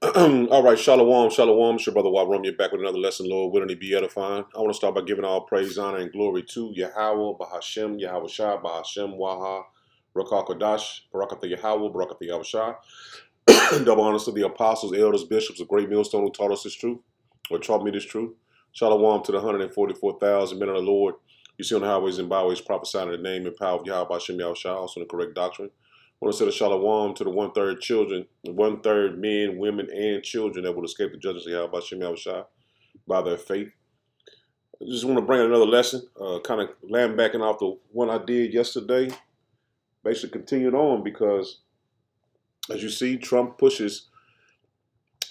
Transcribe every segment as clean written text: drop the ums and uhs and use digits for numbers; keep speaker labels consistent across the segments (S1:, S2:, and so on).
S1: All right, shalom, shalom. It's your brother Warum. You're back with another lesson, Lord. Wouldn't it be edifying? I want to start by giving all praise, honor, and glory to Yahweh, Bahashem, Yahweh Shai, Bahashem, Waha, Rakah Kodash, Barakatha Yahweh, Barakatha Yahweh Shai. Double honors to the apostles, elders, bishops, a great millstone who taught us this truth, or taught me this truth. Shalom to the 144,000 men of the Lord. You see on the highways and byways prophesying in the name and power of Yahweh, Bahashem, Yahweh Shai, also in the correct doctrine. I want to say the shalom to the one-third children, one-third men, women, and children that will escape the judgment of Yahweh Shem Yahushua by their faith. I just want to bring another lesson, kind of land backing off the one I did yesterday. Basically continued on because, as you see, Trump pushes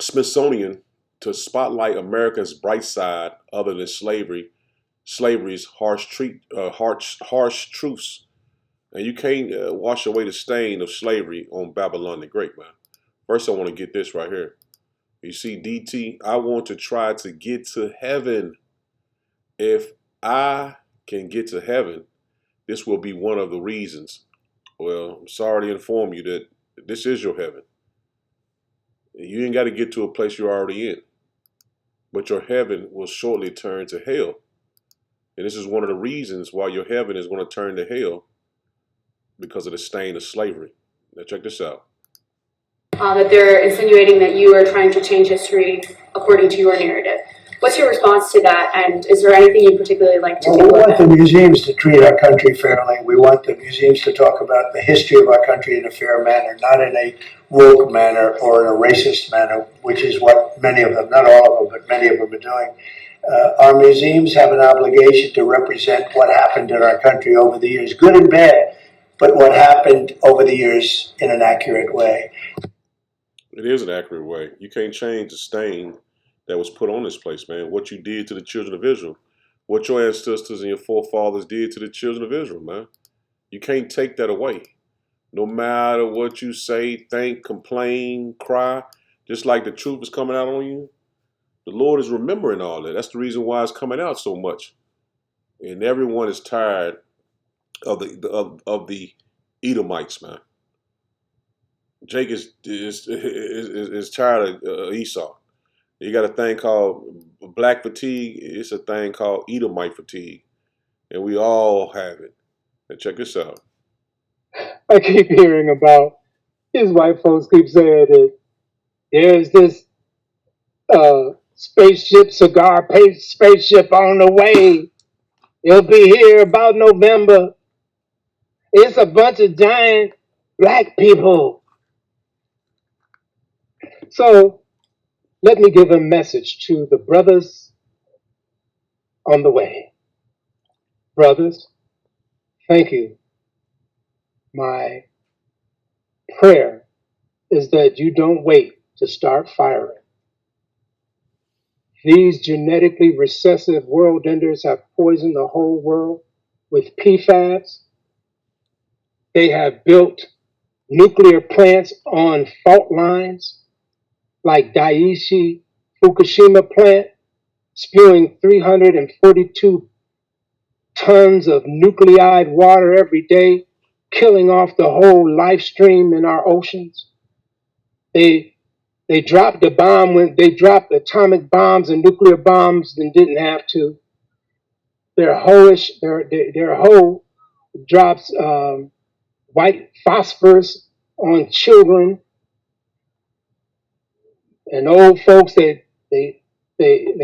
S1: Smithsonian to spotlight America's bright side other than slavery's harsh truths. And you can't wash away the stain of slavery on Babylon the Great, man. First, I want to get this right here. You see, DT, I want to try to get to heaven. If I can get to heaven, this will be one of the reasons. Well, I'm sorry to inform you that this is your heaven. You ain't got to get to a place you're already in. But your heaven will shortly turn to hell. And this is one of the reasons why your heaven is going to turn to hell, because of the stain of slavery. Now check this out.
S2: That they're insinuating that you are trying to change history according to your narrative. What's your response to that, and is there anything you particularly like to do?
S3: We want the museums to treat our country fairly. We want the museums to talk about the history of our country in a fair manner, not in a woke manner or in a racist manner, which is what many of them, not all of them, but many of them are doing. Our museums have an obligation to represent what happened in our country over the years, good and bad, but what happened over the years in an accurate way.
S1: It is an accurate way. You can't change the stain that was put on this place, man. What you did to the children of Israel. What your ancestors and your forefathers did to the children of Israel, man. You can't take that away. No matter what you say, think, complain, cry, just like the truth is coming out on you, the Lord is remembering all that. That's the reason why it's coming out so much. And everyone is tired of the Edomites, man. Jake is tired of Esau. You got a thing called black fatigue. It's a thing called Edomite fatigue, and we all have it. And check this out.
S4: I keep hearing about these white folks keep saying that there's this spaceship on the way. It'll be here about November. It's a bunch of giant black people. So let me give a message to the brothers on the way. Brothers, thank you. My prayer is that you don't wait to start firing. These genetically recessive world enders have poisoned the whole world with PFAS. They have built nuclear plants on fault lines like Daiichi Fukushima plant, spewing 342 tons of nuclide water every day, killing off the whole life stream in our oceans. They dropped the bomb when they dropped atomic bombs and nuclear bombs and didn't have to. Their hoe drops white phosphorus on children and old folks. They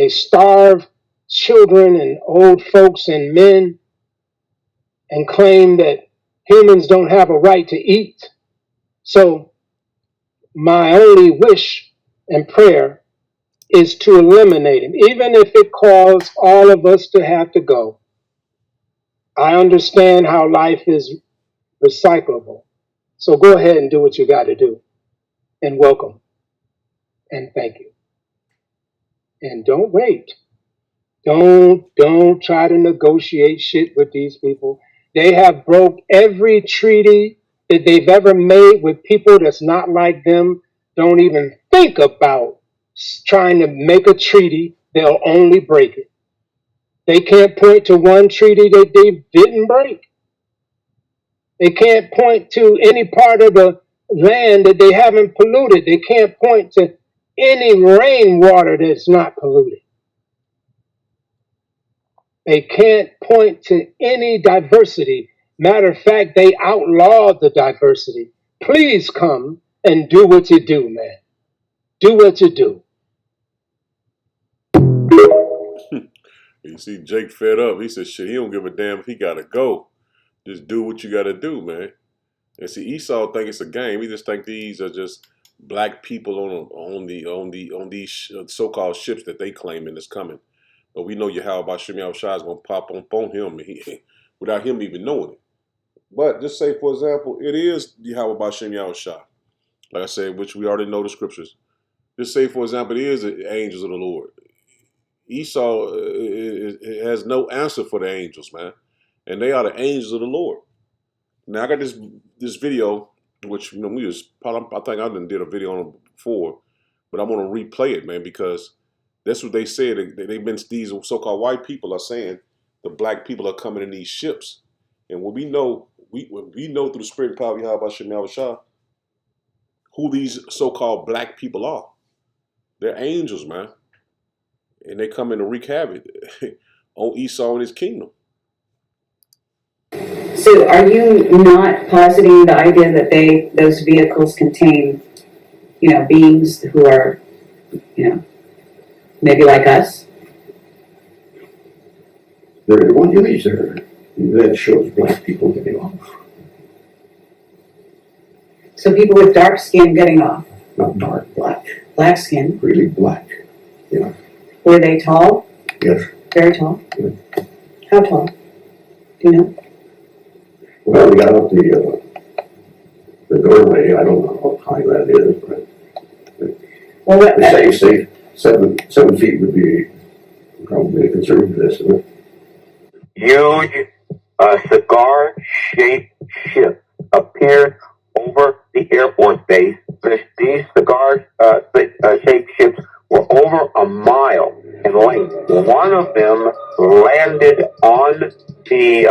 S4: starve children and old folks and men and claim that humans don't have a right to eat. So my only wish and prayer is to eliminate him, even if it caused all of us to have to go. I understand how life is recyclable. So go ahead and do what you got to do. And welcome. And thank you. And don't wait. Don't try to negotiate shit with these people. They have broke every treaty that they've ever made with people that's not like them. Don't even think about trying to make a treaty. They'll only break it. They can't point to one treaty that they didn't break. They can't point to any part of the land that they haven't polluted. They can't point to any rainwater that's not polluted. They can't point to any diversity. Matter of fact, they outlawed the diversity. Please come and do what you do, man. Do what you do.
S1: You see, Jake fed up. He said, "Shit, he don't give a damn if he gotta go. Just do what you gotta do, man." And see, Esau think it's a game. He just think these are just black people on these so-called ships that they claiming is coming. But we know Yahweh Bashim Yahushua is gonna pop on him without him even knowing it. But just say, for example, it is Yahweh Bashim Yahushua. Like I said, which we already know the scriptures. Just say, for example, it is the angels of the Lord. Esau has no answer for the angels, man, and they are the angels of the Lord. Now I got this video, which we was I think I done did a video on it before, but I want to replay it, man, because that's what they said. They've been these so-called white people are saying the black people are coming in these ships, and when we know through the spirit and power of Yahweh Shem Shah who these so-called black people are. They're angels, man, and they come in to wreak havoc on Esau and his kingdom.
S5: So are you not positing the idea that those vehicles contain, beings who are, maybe like us?
S6: There are one image there that shows black people getting off.
S5: So people with dark skin getting off?
S6: Not dark, black.
S5: Black skin?
S6: Really black. Yeah.
S5: Were they tall?
S6: Yes.
S5: Very tall?
S6: Yeah.
S5: How tall? Do you know?
S6: Well, we got up the doorway. I don't know how high that is, but
S5: Well, what,
S6: say 7 feet would be probably a conservative estimate.
S7: Huge cigar-shaped ship appeared over the Air Force base. These cigar-shaped ships were over a mile in length. One of them landed on the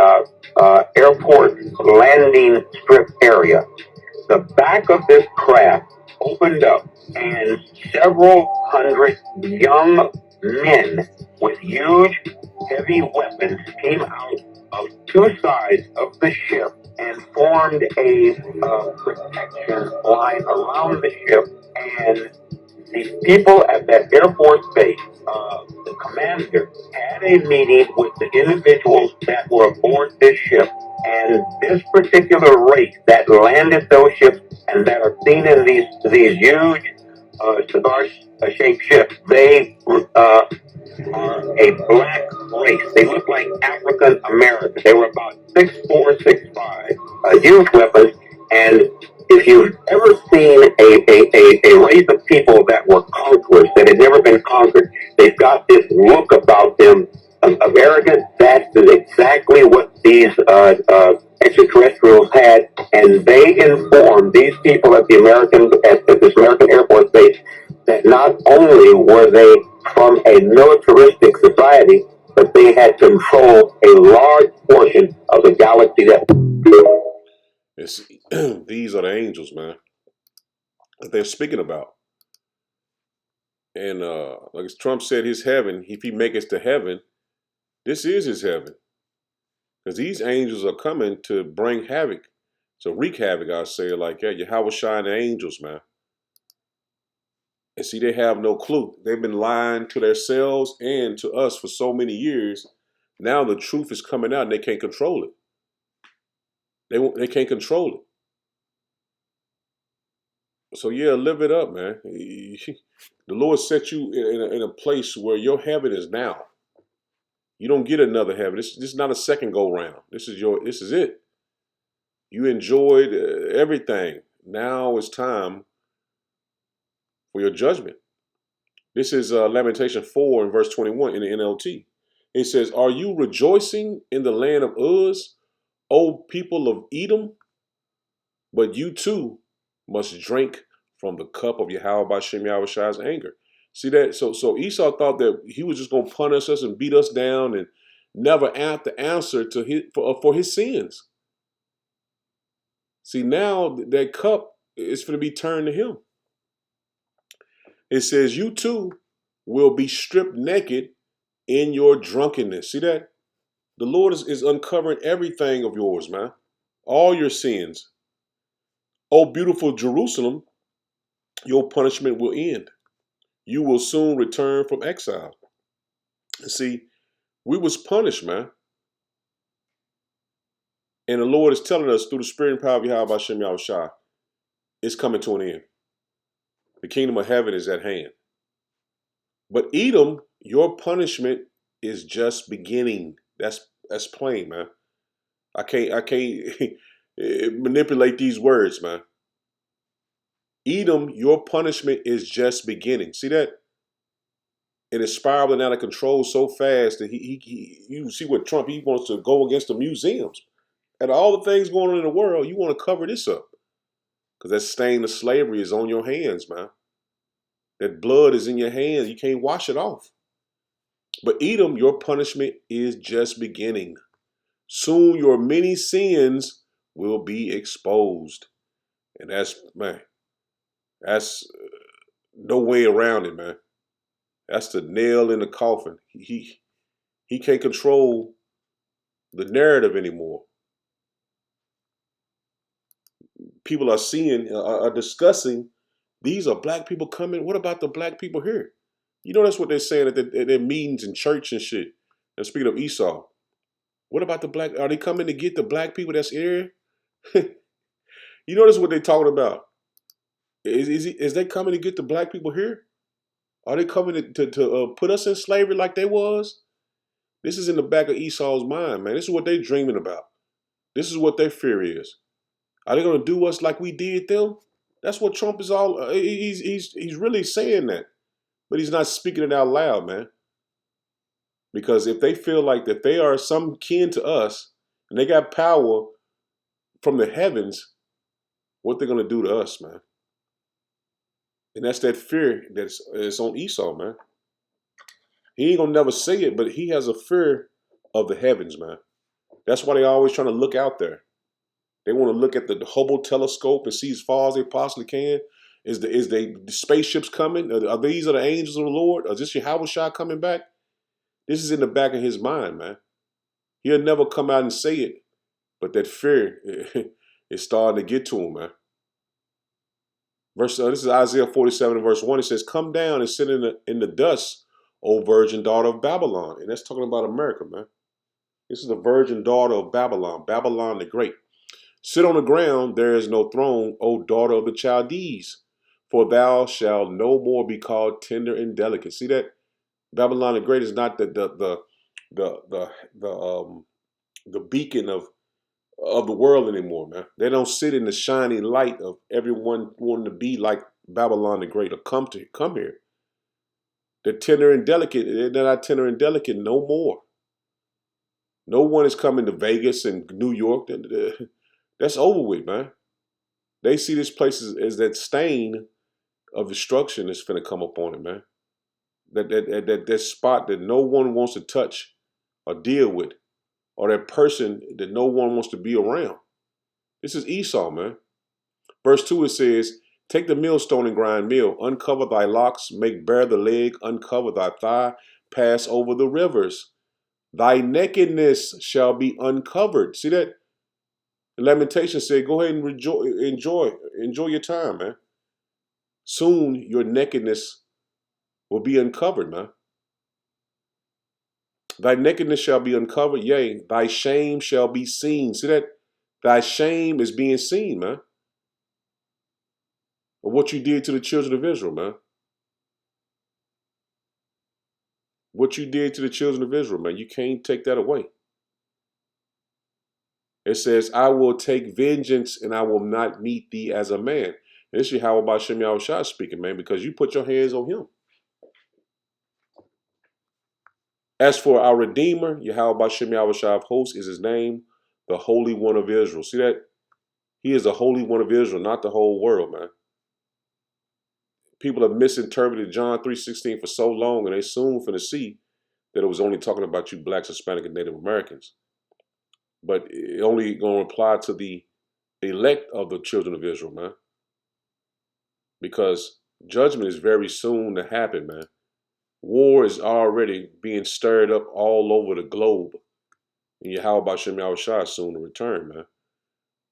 S7: airport landing strip area. The back of this craft opened up, and several hundred young men with huge, heavy weapons came out of two sides of the ship and formed a protection line around the ship. And the people at that Air Force base, the commander, had a meeting with the individuals that were aboard this ship. And this particular race that landed those ships and that are seen in these huge cigar-shaped ships, they are a black race. They look like African Americans. They were about 6'4", 6'5", huge weapons. And if you've ever seen a race of people that were conquerors, that had never been conquered, they've got this look about them of arrogance. That's exactly what these extraterrestrials had, and they informed these people at this American Air Force base that not only were they from a militaristic society, but they had controlled a large portion of the galaxy that.
S1: These are the angels, man, that they're speaking about. And like Trump said, his heaven, if he make it to heaven, this is his heaven. Because these angels are coming to bring havoc, to wreak havoc, I say it like that. Yahweh shine the angels, man. And see, they have no clue. They've been lying to themselves and to us for so many years. Now the truth is coming out and they can't control it. They can't control it. So yeah, live it up, man. The Lord set you in a place where your heaven is now. You don't get another heaven. This is not a second go round. This is it. You enjoyed everything. Now it's time for your judgment. This is Lamentation 4 and verse 21 in the NLT. It says, "Are you rejoicing in the land of Uz, O people of Edom? But you too must drink from the cup of Yahweh Bashem Yahweh's anger." See that? So Esau thought that he was just going to punish us and beat us down and never have to answer for his sins. See, now that cup is going to be turned to him. It says, you too will be stripped naked in your drunkenness. See that? The Lord is uncovering everything of yours, man. All your sins. Oh, beautiful Jerusalem, your punishment will end. You will soon return from exile. See, we was punished, man. And the Lord is telling us through the spirit and power of Yahweh Hashem Yahushua, it's coming to an end. The kingdom of heaven is at hand. But Edom, your punishment is just beginning. That's plain, man. I can't manipulate these words, man. Edom, your punishment is just beginning. See that? It is spiraling out of control so fast that you see what Trump, he wants to go against the museums. And all the things going on in the world, you want to cover this up. Because that stain of slavery is on your hands, man. That blood is in your hands. You can't wash it off. But Edom, your punishment is just beginning. Soon your many sins will be exposed. And that's no way around it, man. That's the nail in the coffin. He can't control the narrative anymore. People are discussing, these are black people coming. What about the black people here? You know, that's what they're saying at their meetings in church and shit. And speaking of Esau, what about the black? Are they coming to get the black people that's here? You know, that's what they're talking about. Is they coming to get the black people here? Are they coming to put us in slavery like they was? This is in the back of Esau's mind, man. This is what they're dreaming about. This is what their fear is. Are they going to do us like we did them? That's what Trump is all. He's really saying that, but he's not speaking it out loud, man. Because if they feel like that they are some kin to us and they got power from the heavens, what they're going to do to us, man. And that's that fear that's on Esau, man. He ain't going to never say it, but he has a fear of the heavens, man. That's why they're always trying to look out there. They want to look at the Hubble telescope and see as far as they possibly can. Is the spaceships coming? Are these the angels of the Lord? Is this Yahweh Shah coming back? This is in the back of his mind, man. He'll never come out and say it, but that fear is starting to get to him, man. This is Isaiah 47 and verse 1. It says, "Come down and sit in the dust, O virgin daughter of Babylon." And that's talking about America, man. This is the virgin daughter of Babylon, Babylon the Great. "Sit on the ground, there is no throne, O daughter of the Chaldees, for thou shalt no more be called tender and delicate." See that? Babylon the Great is not the beacon of the world anymore, man. They don't sit in the shining light of everyone wanting to be like Babylon the Great or come here. They're tender and delicate. They're not tender and delicate no more. No one is coming to Vegas and New York. That's over with, man. They see this place as that stain of destruction that's finna come up on it, man. That spot that no one wants to touch or deal with, or that person that no one wants to be around. This is Esau, man. Verse 2, it says, "Take the millstone and grind meal, uncover thy locks, make bare the leg, uncover thy thigh, pass over the rivers. Thy nakedness shall be uncovered." See that? The Lamentation said, go ahead and enjoy your time, man. Soon your nakedness will be uncovered, man. Thy nakedness shall be uncovered, yea, thy shame shall be seen. See that? Thy shame is being seen, man. Of what you did to the children of Israel, man. What you did to the children of Israel, man. You can't take that away. It says, "I will take vengeance and I will not meet thee as a man." And this is how about Shem Yahushua speaking, man, because you put your hands on him. "As for our Redeemer, Yahweh Bashem Yahushua of hosts is his name, the Holy One of Israel." See that? He is the Holy One of Israel, not the whole world, man. People have misinterpreted John 3:16 for so long, and they soon finna see that it was only talking about you blacks, Hispanic, and Native Americans. But it only going to apply to the elect of the children of Israel, man. Because Judgment is very soon to happen, man. War is already being stirred up all over the globe. And Yahweh Bashem Yahushua is soon to return, man.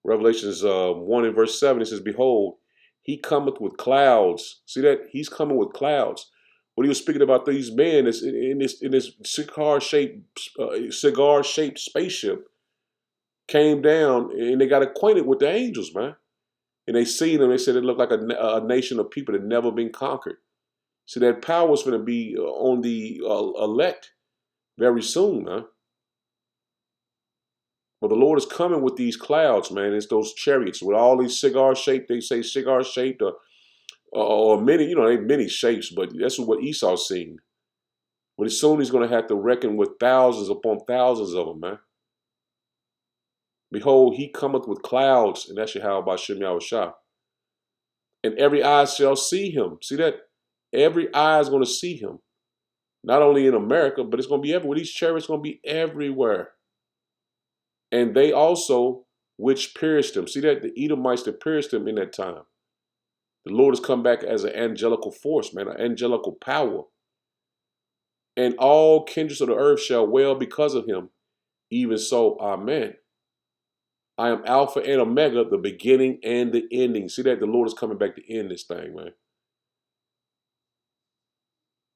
S1: Revelations 1 and verse 7, it says, Behold, he cometh with clouds. See that? He's coming with clouds. When he was speaking about these men in this cigar-shaped spaceship, came down and they got acquainted with the angels, man. And they seen them. They said it looked like a nation of people that never been conquered. See, that power is going to be on the elect very soon, man. But the Lord is coming with these clouds, man. It's those chariots with all these cigar-shaped. They say cigar-shaped or many, they many shapes, but that's what Esau's seen. But soon he's going to have to reckon with thousands upon thousands of them, man. Behold, he cometh with clouds, and that's Yahweh Bashem Yahushua. And every eye shall see him. See that? Every eye is going to see him. Not only in America, but it's going to be everywhere. These chariots are going to be everywhere. And they also, which pierced him. See that? The Edomites that pierced him in that time. The Lord has come back as an angelical force, man, an angelical power. And all kindreds of the earth shall wail because of him. Even so, amen. I am Alpha and Omega, the beginning and the ending. See that? The Lord is coming back to end this thing, man.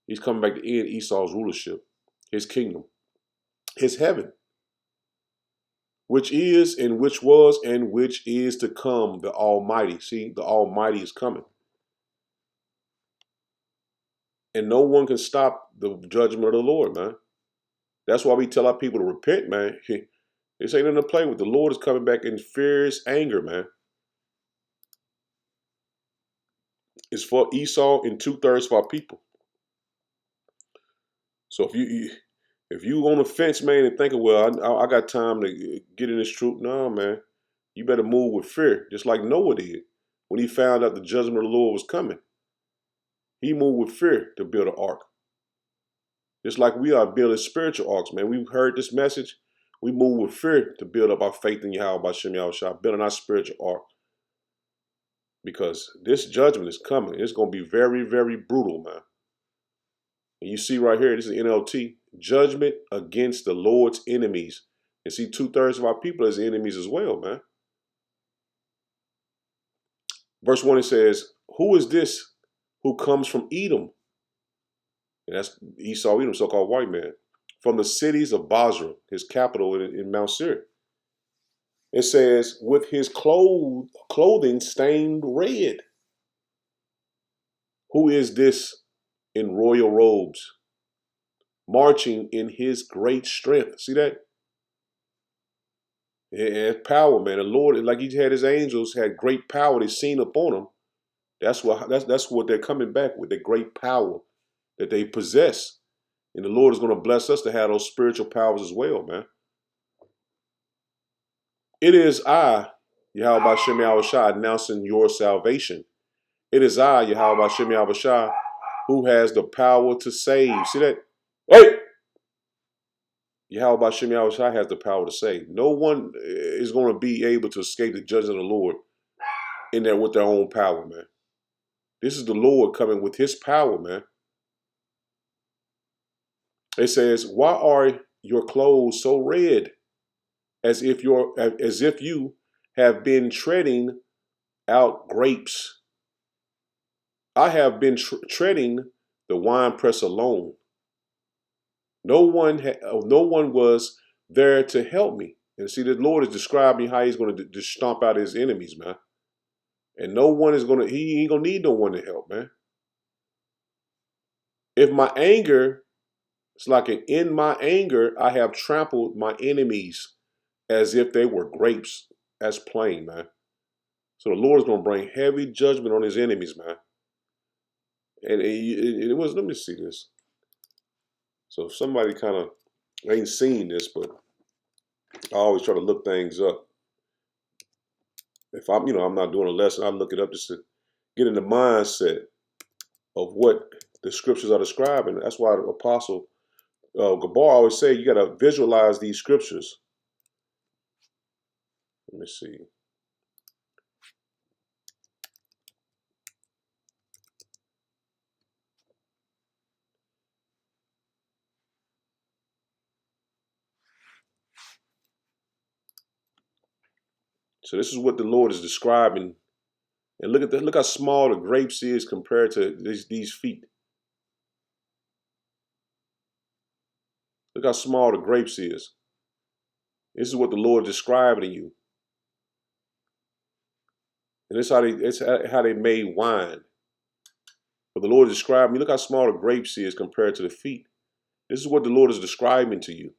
S1: He's coming back to end Esau's rulership, his kingdom, his heaven, which is and which was and which is to come, the Almighty. See, the Almighty is coming. And no one can stop the judgment of the Lord, man. That's why we tell our people to repent, man. This ain't nothing to play with. The Lord is coming back in fierce anger, man. It's for Esau and 2/3 of our people. So if you on the fence, man, and thinking, well, I got time to get in this truth, no, man. You better move with fear, just like Noah did when he found out the judgment of the Lord was coming. He moved with fear to build an ark. Just like we are building spiritual arks, man. We've heard this message. We move with fear to build up our faith in Yahweh Bashem Yahushua, building our spiritual ark. Because this judgment is coming. It's going to be very, very brutal, man. And you see right here, this is NLT, judgment against the Lord's enemies. And see, 2/3 of our people as enemies as well, man. Verse 1, it says, who is this who comes from Edom? And that's Esau, Edom, so-called white man. From the cities of Basra, his capital in Mount Seir. It says, with his clothing stained red. Who is this in royal robes, marching in his great strength? See that? It's power, man. The Lord, like he had his angels, had great power. They seen upon them. That's what they're coming back with, the great power that they possess. And the Lord is going to bless us to have those spiritual powers as well, man. It is I, Yahweh Bashem Yahushua, announcing your salvation. It is I, Yahweh Bashem Yahushua, who has the power to save. See that? Hey! Yahweh Bashem Yahushua has the power to save. No one is going to be able to escape the judgment of the Lord in there with their own power, man. This is the Lord coming with his power, man. It says, why are your clothes so red? As if you have been treading out grapes. I have been treading the winepress alone. No one was there to help me. And see, the Lord is describing how he's going to just stomp out his enemies, man. And no one is he ain't going to need no one to help, man. If my anger, it's like in my anger, I have trampled my enemies as if they were grapes. That's plain, man. So the Lord is going to bring heavy judgment on his enemies, man. And it was, let me see this. So if somebody kind of ain't seen this, but I always try to look things up. If I'm not doing a lesson, I look it up just to get in the mindset of what the scriptures are describing. That's why the apostle Gabar always say, you got to visualize these scriptures. Let me see. So this is what the Lord is describing. And look at that. Look how small the grapes is compared to these feet. Look how small the grapes is. This is what the Lord is describing to you. And it's how they made wine. But the Lord is describing, look how small the grapes is compared to the feet. This is what the Lord is describing to you.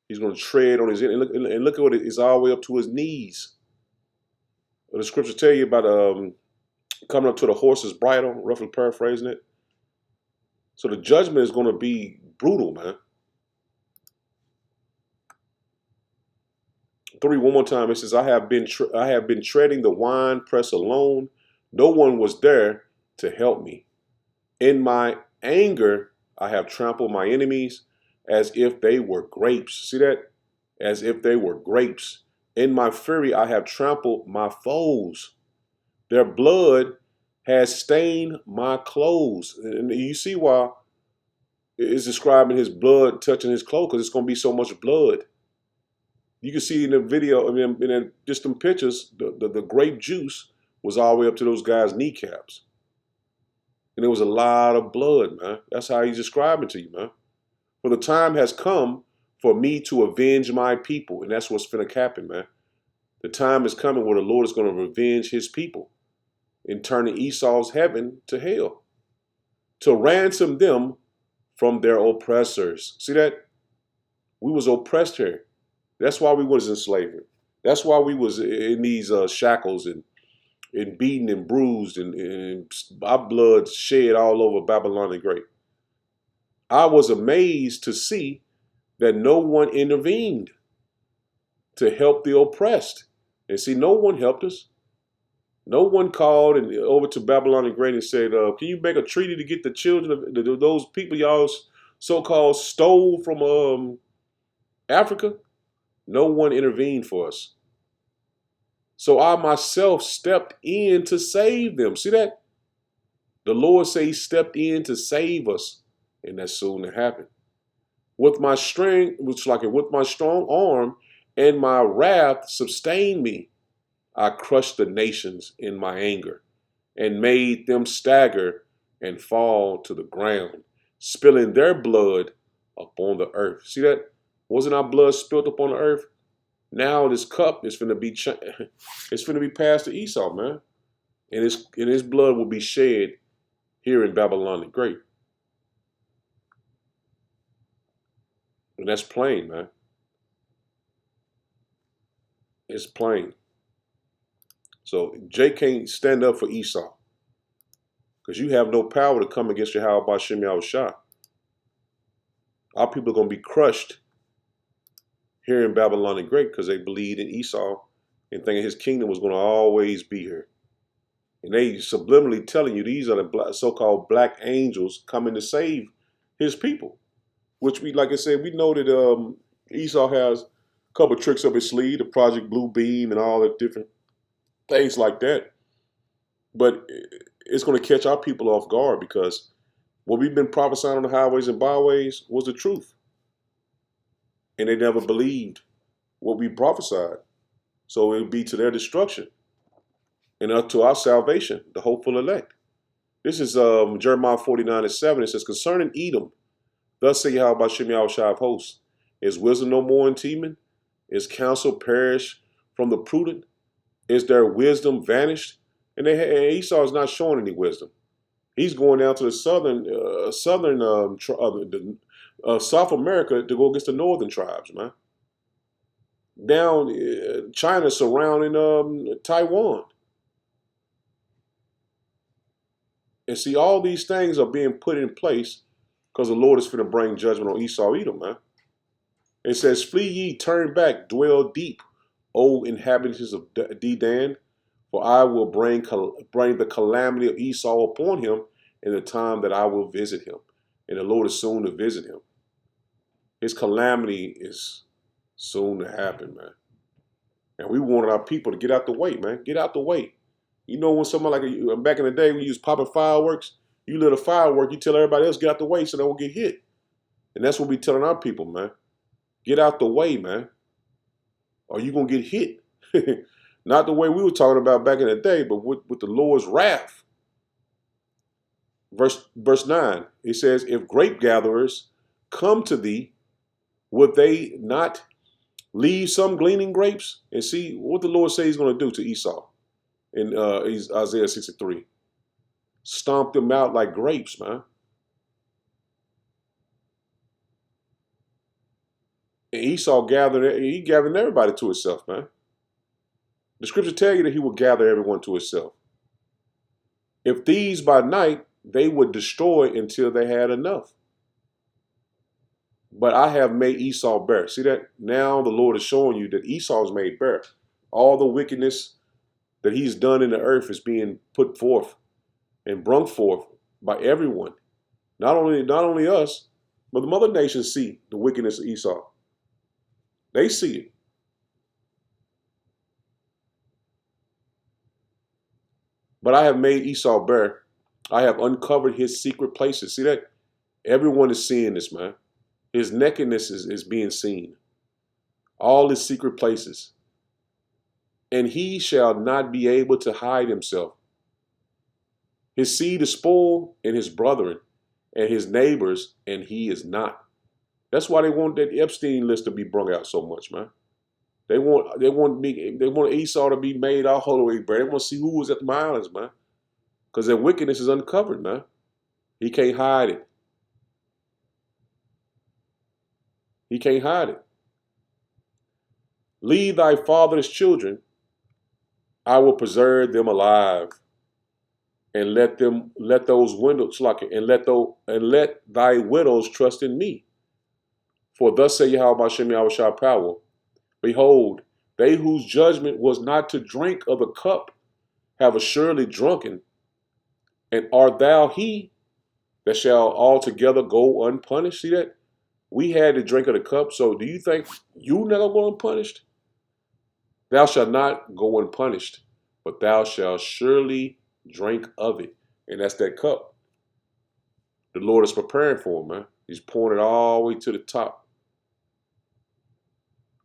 S1: He's going to tread on his, and look at what it is, all the way up to his knees. The scriptures tell you about coming up to the horse's bridle, roughly paraphrasing it. So the judgment is going to be brutal, man. 3, one more time. It says, I have been treading the wine press alone. No one was there to help me. In my anger, I have trampled my enemies as if they were grapes. See that? As if they were grapes. In my fury, I have trampled my foes. Their blood has stained my clothes. And you see why it's describing his blood touching his clothes, because it's going to be so much blood. You can see in the video, in just some pictures, the grape juice was all the way up to those guys' kneecaps. And there was a lot of blood, man. That's how he's describing to you, man. For the time has come for me to avenge my people. And that's what's finna happen, man. The time is coming where the Lord is going to revenge his people in turning Esau's heaven to hell, to ransom them from their oppressors. See that? We was oppressed here. That's why we was in slavery. That's why we was in these shackles and beaten and bruised and our blood shed all over Babylon the Great. I was amazed to see that no one intervened to help the oppressed. And see, no one helped us. No one called and over to Babylon the Great and said, can you make a treaty to get the children of those people y'all so-called stole from Africa? No one intervened for us. So I myself stepped in to save them. See that? The Lord said he stepped in to save us. And that's soon to happen. With my strength, with my strong arm and my wrath sustained me. I crushed the nations in my anger and made them stagger and fall to the ground, spilling their blood upon the earth. See that? Wasn't our blood spilled upon the earth? Now this cup is finna be passed to Esau, man. And his blood will be shed here in Babylon the Great. And that's plain, man. It's plain. So Jay can't stand up for Esau, because you have no power to come against Yahweh Ba'Shem Yahushua. Our people are going to be crushed here in Babylon the Great because they believed in Esau and thinking his kingdom was going to always be here. And they subliminally telling you these are the so-called black angels coming to save his people. Which we, like I said, we know that Esau has a couple of tricks up his sleeve, the Project Blue Beam and all the different things like that. But it's going to catch our people off guard, because what we've been prophesying on the highways and byways was the truth. And they never believed what we prophesied. So it would be to their destruction and to our salvation, the hopeful elect. This is Jeremiah 49:7. It says, concerning Edom, thus say Yahweh Ba'Shem Yahushua of hosts, is wisdom no more in Teman? Is counsel perished from the prudent? Is their wisdom vanished? And Esau is not showing any wisdom. He's going down to the South America to go against the northern tribes, man. Down China surrounding Taiwan. And see, all these things are being put in place because the Lord is going to bring judgment on Esau, Edom, man. It says, flee ye, turn back, dwell deep, O inhabitants of Dedan, for I will bring the calamity of Esau upon him in the time that I will visit him. And the Lord is soon to visit him. His calamity is soon to happen, man. And we wanted our people to get out the way, man. Get out the way. You know, when someone like back in the day, when you was popping fireworks, you lit a firework, you tell everybody else get out the way so they won't get hit. And that's what we telling our people, man. Get out the way, man. Or you gonna get hit. Not the way we were talking about back in the day, but with the Lord's wrath. Verse 9, it says, if grape gatherers come to thee, would they not leave some gleaning grapes? And see what the Lord says he's going to do to Esau in Isaiah 63. Stomp them out like grapes, man. And Esau gathered everybody to himself, man. The scripture tell you that he will gather everyone to himself. If these by night, they would destroy until they had enough. But I have made Esau bare. See that? Now the Lord is showing you that Esau is made bare. All the wickedness that he's done in the earth is being put forth and brung forth by everyone. Not only us, but the mother nations see the wickedness of Esau. They see it. But I have made Esau bare. I have uncovered his secret places. See that? Everyone is seeing this, man. His nakedness is being seen. All his secret places. And he shall not be able to hide himself. His seed is spoiled in his brethren and his neighbors, and he is not. That's why they want that Epstein list to be brung out so much, man. They want Esau to be made all the way bare. They want to see who was at the islands, man. Because their wickedness is uncovered, man. He can't hide it. He can't hide it. Leave thy father's children, I will preserve them alive, and let those widows let thy widows trust in me. For thus say Yahweh Hashem Yahweh power. Behold, they whose judgment was not to drink of the cup have assuredly drunken, and art thou he that shall altogether go unpunished? See that? We had to drink of the cup, so do you think you never go unpunished? Thou shalt not go unpunished, but thou shalt surely drink of it. And that's that cup. The Lord is preparing for him, man. He's pouring it all the way to the top.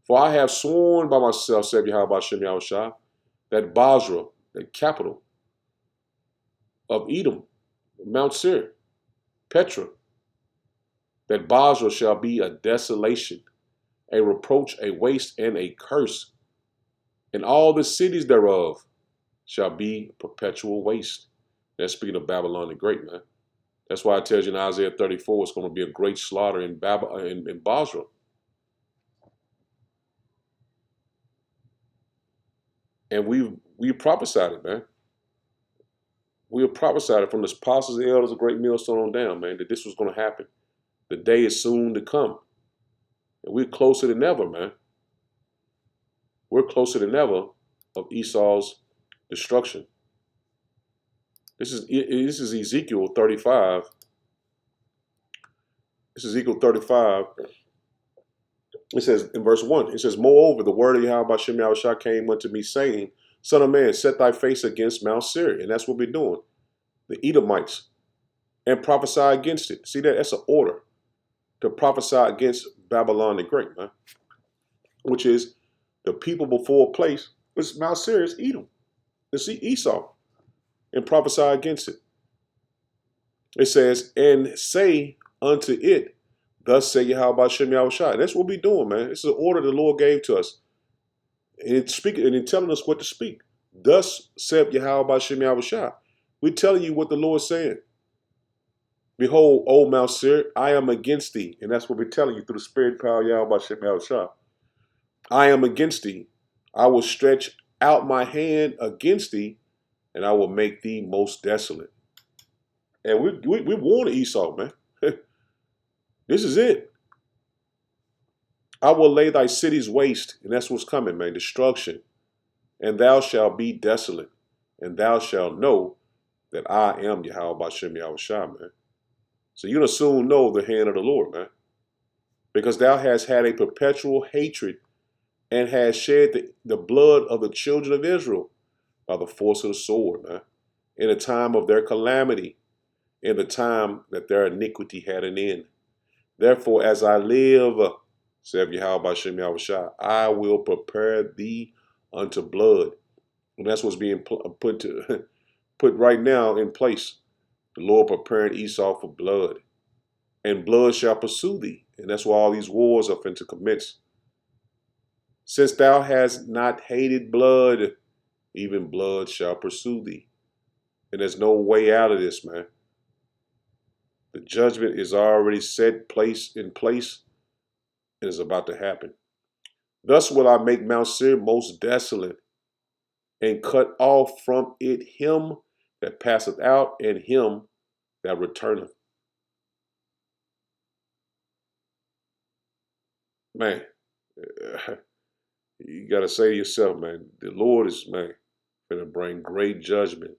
S1: For I have sworn by myself, said Yahweh Hashem Yahushua, that Basra, that capital of Edom, Mount Seir, Petra, that Basra shall be a desolation, a reproach, a waste, and a curse. And all the cities thereof shall be perpetual waste. That's speaking of Babylon the Great, man. That's why it tells you in Isaiah 34 it's going to be a great slaughter in Basra. And we prophesied it, man. We have prophesied it from the apostles and elders of Great Millstone on down, man, that this was going to happen. The day is soon to come. And we're closer than ever, man. We're closer than ever of Esau's destruction. This is Ezekiel 35. This is Ezekiel 35. It says in verse 1, it says, moreover, the word of Yahweh Shem Yahushua came unto me, saying, Son of man, set thy face against Mount Seir. And that's what we're doing. The Edomites. And prophesy against it. See that? That's an order to prophesy against Babylon the Great, man. Which is the people before a place. Which Mount Seir is Edom. It's Esau. And prophesy against it. It says, and say unto it, thus say Yahweh Shem Yahushua. That's what we're doing, man. This is an order the Lord gave to us. And it's telling us what to speak. Thus said Yahweh Shem Yahushua. We're telling you what the Lord's saying. Behold, O Mount Seir, I am against thee. And that's what we're telling you through the spirit power of Yahweh Shem Yahushua. I am against thee. I will stretch out my hand against thee, and I will make thee most desolate. And we warning Esau, man. This is it. I will lay thy cities waste, and that's what's coming, man, destruction. And thou shalt be desolate, and thou shalt know that I am Yahweh Shem Yahushua, man. So you're going to soon know the hand of the Lord, man. Because thou hast had a perpetual hatred and hast shed the blood of the children of Israel by the force of the sword, man. In the time of their calamity, in the time that their iniquity had an end. Therefore, as I live, said Yahweh Shem Yahushua, I will prepare thee unto blood. And that's what's being put right now in place. The Lord preparing Esau for blood. And blood shall pursue thee. And that's why all these wars are finna commence. Since thou hast not hated blood, even blood shall pursue thee. And there's no way out of this, man. The judgment is already set in place and is about to happen. Thus will I make Mount Seir most desolate, and cut off from it him that passeth out, and him that returneth. Man, you got to say to yourself, man, the Lord is, man, going to bring great judgment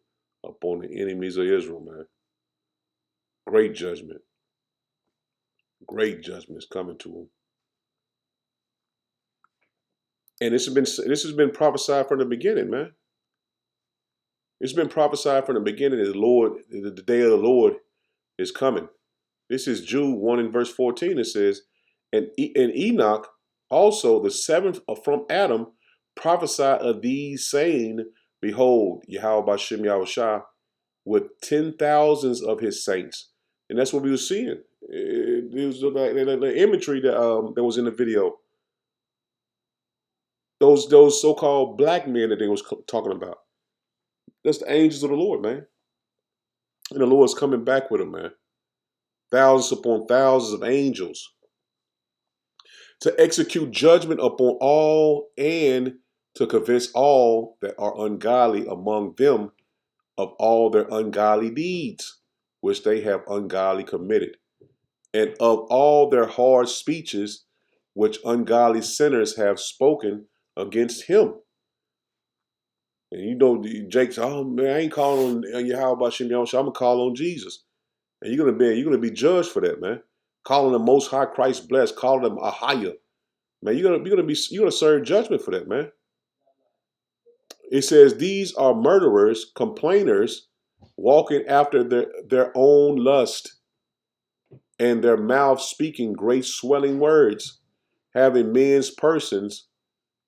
S1: upon the enemies of Israel, man. Great judgment. Great judgment is coming to them. And this has been prophesied from the beginning, man. It's been prophesied from the beginning that the day of the Lord is coming. This is Jude 1 and verse 14. It says, and Enoch, also the seventh from Adam, prophesied of these, saying, behold, Yahweh Bashem Yahushua with 10,000s of his saints. And that's what we were seeing. It was the imagery that was in the video. Those so-called black men that they was talking about. That's the angels of the Lord, man. And the Lord's coming back with them, man. Thousands upon thousands of angels to execute judgment upon all and to convince all that are ungodly among them of all their ungodly deeds, which they have ungodly committed, and of all their hard speeches, which ungodly sinners have spoken against him. And you know, Jake's, oh man, I ain't calling on Yahweh Shem Yahushua, I'm gonna call on Jesus. And you're gonna be judged for that, man. Calling the Most High Christ blessed, calling him Ahaya. Man, you're gonna serve judgment for that, man. It says these are murderers, complainers, walking after their own lust, and their mouth speaking great swelling words, having men's persons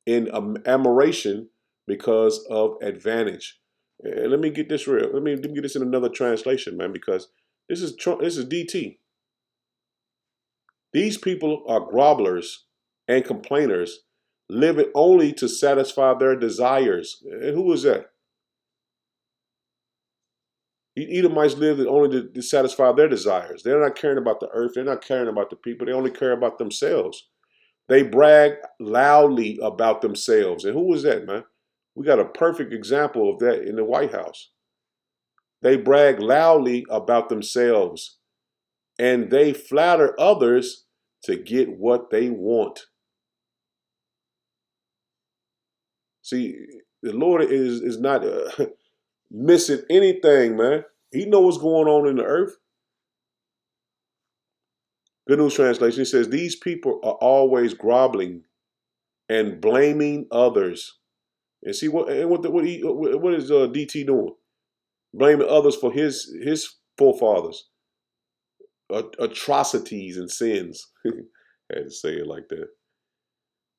S1: in admiration because of advantage. Let me get this real. Let me get this in another translation, man, because this is DT. These people are grumblers and complainers, living only to satisfy their desires. And who is that? Edomites live only to satisfy their desires. They're not caring about the earth. They're not caring about the people. They only care about themselves. They brag loudly about themselves. And who is that, man? We got a perfect example of that in the White House. They brag loudly about themselves, and they flatter others to get what they want. See, the Lord is not missing anything, man. He knows what's going on in the earth. Good News Translation, it says, these people are always groveling and blaming others. And see, what is DT doing? Blaming others for his forefathers. Atrocities and sins. I had to say it like that.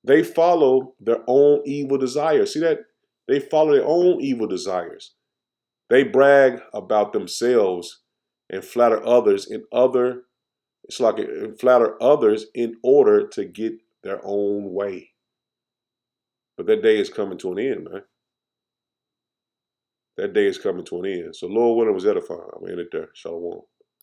S1: They follow their own evil desires. See that? They follow their own evil desires. They brag about themselves and flatter others flatter others in order to get their own way. But that day is coming to an end, man. That day is coming to an end. So Lord willing was edifying. I'm in it there. Shalom.